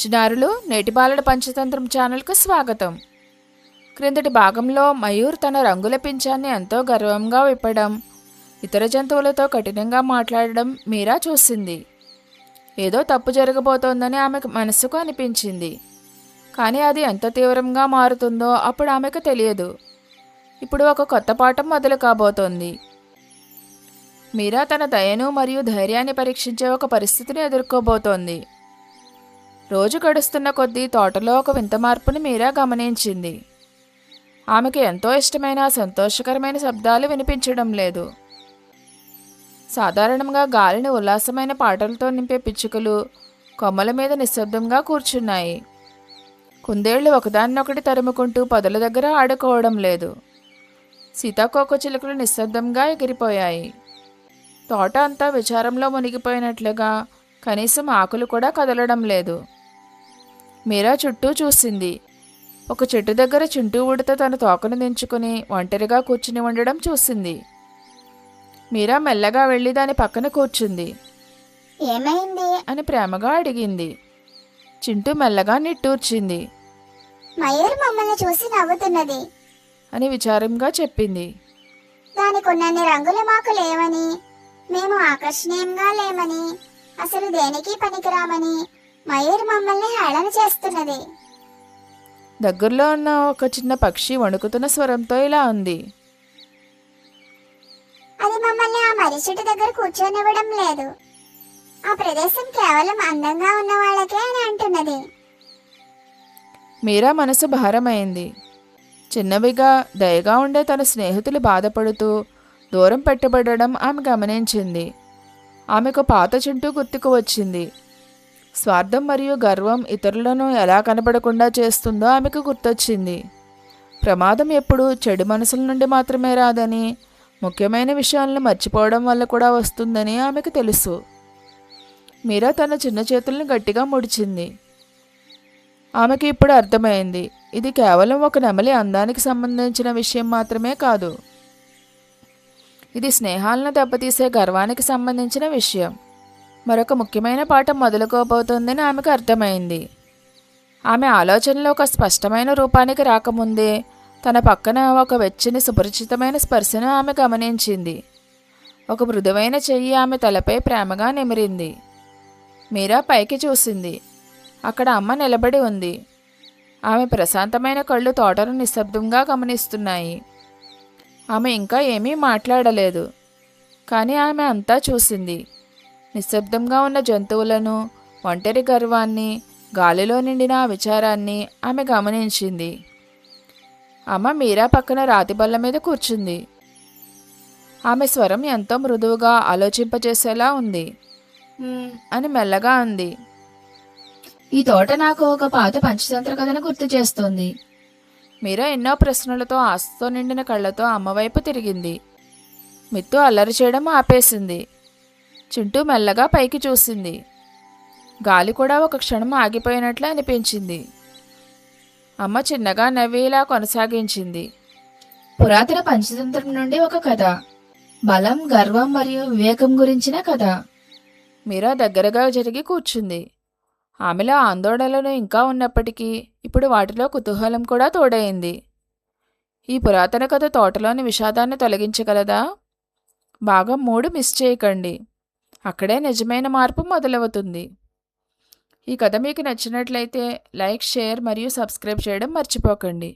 చిన్నారులు నేటి బాలల పంచతంత్రం ఛానల్కు స్వాగతం. క్రిందటి భాగంలో మయూర్ తన రంగుల పింఛాన్ని ఎంతో గర్వంగా విప్పడం, ఇతర జంతువులతో కఠినంగా మాట్లాడడం మీరా చూసింది. ఏదో తప్పు జరగబోతోందని ఆమెకు మనసుకు అనిపించింది. కానీ అది ఎంత తీవ్రంగా మారుతుందో అప్పుడు ఆమెకు తెలియదు. ఇప్పుడు ఒక కొత్త పాఠం మొదలు కాబోతోంది. మీరా తన దయను మరియు ధైర్యాన్ని పరీక్షించే ఒక పరిస్థితిని ఎదుర్కోబోతోంది. రోజు గడుస్తున్న కొద్దీ తోటలో ఒక వింత మార్పుని మీరా గమనించింది. ఆమెకు ఎంతో ఇష్టమైన సంతోషకరమైన శబ్దాలు వినిపించడం లేదు. సాధారణంగా గాలిని ఉల్లాసమైన పాటలతో నింపే పిచ్చుకలు కొమ్మల మీద నిశ్శబ్దంగా కూర్చున్నాయి. కుందేళ్లు ఒకదాన్నొకటి తరుముకుంటూ పొదల దగ్గర ఆడుకోవడం లేదు. సీతాకోకచిలుకలు నిశ్శబ్దంగా ఎగిరిపోయాయి. తోట అంతా విచారంలో మునిగిపోయినట్లుగా కనీసం ఆకులు కూడా కదలడం లేదు. మీరా చుట్టూ చూసింది. ఒక చెట్టు దగ్గర చింటూ ఉడత తన తోకను దించుకుని ఒంటరిగా కూర్చుని ఉండడం చూసింది. మీరా మెల్లగా వెళ్ళి దాని పక్కన కూర్చుంది. ఏమైంది అని ప్రేమగా అడిగింది. చింటూ మెల్లగా నిట్టూర్చింది. మయూర్ మమ్మల్ని చూసి నవ్వుతున్నది అని విచారంగా చెప్పింది. దానికున్నన్ని రంగులు మాకు లేవని, మేము ఆకర్షణీయంగా లేమని, అసలు దేనికి పనికిరామని మయూర్ మమ్మల్ని హేళన చేస్తున్నది. దగ్గరలో ఉన్న ఒక చిన్న పక్షి వణుకుతున్న స్వరంతో ఇలా ఉంది. అది మమ్మల్ని ఆ మర్రి చెట్టు దగ్గర కూర్చొనివ్వడం లేదు. ఆ ప్రదేశం కేవలం అందంగా ఉన్న వాళ్ళకే అని అంటున్నది. మీరా మనసు భారమైంది. చిన్నవిగా దయగా ఉండే తన స్నేహితులు బాధపడుతూ దూరం పెట్టబడడం ఆమె గమనించింది. ఆమెకు పాత చింటూ గుర్తుకు వచ్చింది. స్వార్థం మరియు గర్వం ఇతరులను ఎలా కనబడకుండా చేస్తుందో ఆమెకు గుర్తొచ్చింది. ప్రమాదం ఎప్పుడు చెడు మనసుల నుండి మాత్రమే రాదని, ముఖ్యమైన విషయాలను మర్చిపోవడం వల్ల కూడా వస్తుందని ఆమెకు తెలుసు. మీరా తన చిన్న చేతులను గట్టిగా ముడిచింది. ఆమెకి ఇప్పుడు అర్థమైంది, ఇది కేవలం ఒక నెమలి అందానికి సంబంధించిన విషయం మాత్రమే కాదు. ఇది స్నేహాలను దెబ్బతీసే గర్వానికి సంబంధించిన విషయం. మరొక ముఖ్యమైన పాఠం మొదలుకోబోతోందని ఆమెకు అర్థమైంది. ఆమె ఆలోచనలో ఒక స్పష్టమైన రూపానికి రాకముందే తన పక్కన ఒక వెచ్చని సుపరిచితమైన స్పర్శను ఆమె గమనించింది. ఒక మృదువైన చెయ్యి ఆమె తలపై ప్రేమగా నిమిరింది. మీరా పైకి చూసింది. అక్కడ అమ్మ నిలబడి ఉంది. ఆమె ప్రశాంతమైన కళ్ళు తోటను నిశ్శబ్దంగా గమనిస్తున్నాయి. ఆమె ఇంకా ఏమీ మాట్లాడలేదు, కానీ ఆమె అంతా చూసింది. నిశ్శబ్దంగా ఉన్న జంతువులను, ఒంటరి గర్వాన్ని, గాలిలో నిండిన విచారాన్ని ఆమె గమనించింది. అమ్మ మీరా పక్కన రాతి బల్ల మీద కూర్చుంది. ఆమె స్వరం ఎంతో మృదువుగా ఆలోచింపజేసేలా ఉంది. అని మెల్లగా అంది. ఈ తోట నాకు ఒక పాత పంచతంత్ర కథను గుర్తు చేస్తోంది. మీరా ఎన్నో ప్రశ్నలతో ఆశతో నిండిన కళ్ళతో అమ్మవైపు తిరిగింది. మిత్తు అల్లరి చేయడం ఆపేసింది. చింటూ మెల్లగా పైకి చూసింది. గాలి కూడా ఒక క్షణం ఆగిపోయినట్లు అనిపించింది. అమ్మ చిన్నగా నవ్వి ఇలా కొనసాగించింది. పురాతన పంచతంత్రం నుండి ఒక కథ, బలం, గర్వం మరియు వివేకం గురించిన కథ. మీరా దగ్గరగా జరిగి కూర్చుంది. ఆమెలో ఆందోళనలు ఇంకా ఉన్నప్పటికీ ఇప్పుడు వాటిలో కుతూహలం కూడా తోడైంది. ఈ పురాతన కథ తోటలోని విషాదాన్ని తొలగించగలదా? భాగం 3 మిస్ చేయకండి. అక్కడే నిజమైన మార్పు మొదలవుతుంది. ఈ కథ మీకు నచ్చినట్లయితే లైక్, షేర్ మరియు సబ్స్క్రైబ్ చేయడం మర్చిపోకండి.